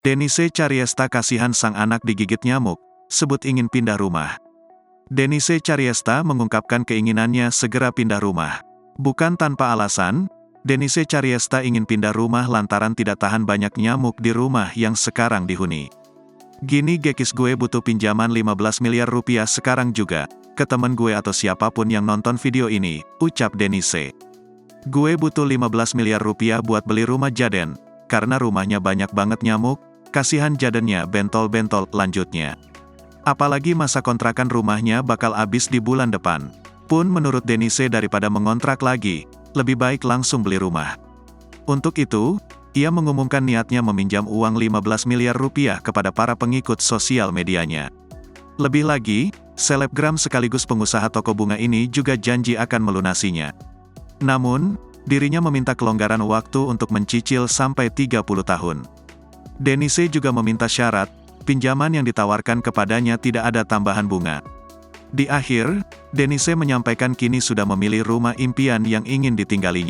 Denise Cariesta kasihan sang anak digigit nyamuk, sebut ingin pindah rumah. Denise Cariesta mengungkapkan keinginannya segera pindah rumah. Bukan tanpa alasan, Denise Cariesta ingin pindah rumah lantaran tidak tahan banyak nyamuk di rumah yang sekarang dihuni. Gini gekis, gue butuh pinjaman 15 miliar rupiah sekarang juga, ke temen gue atau siapapun yang nonton video ini, ucap Denise. Gue butuh 15 miliar rupiah buat beli rumah Jaden, karena rumahnya banyak banget nyamuk, kasihan Jadennya bentol-bentol, lanjutnya. Apalagi masa kontrakan rumahnya bakal habis di bulan depan. Pun menurut Denise daripada mengontrak lagi, lebih baik langsung beli rumah. Untuk itu, ia mengumumkan niatnya meminjam uang 15 miliar rupiah kepada para pengikut sosial medianya. Lebih lagi, selebgram sekaligus pengusaha toko bunga ini juga janji akan melunasinya. Namun, dirinya meminta kelonggaran waktu untuk mencicil sampai 30 tahun. Denise juga meminta syarat, pinjaman yang ditawarkan kepadanya tidak ada tambahan bunga. Di akhir, Denise menyampaikan kini sudah memilih rumah impian yang ingin ditinggalinya.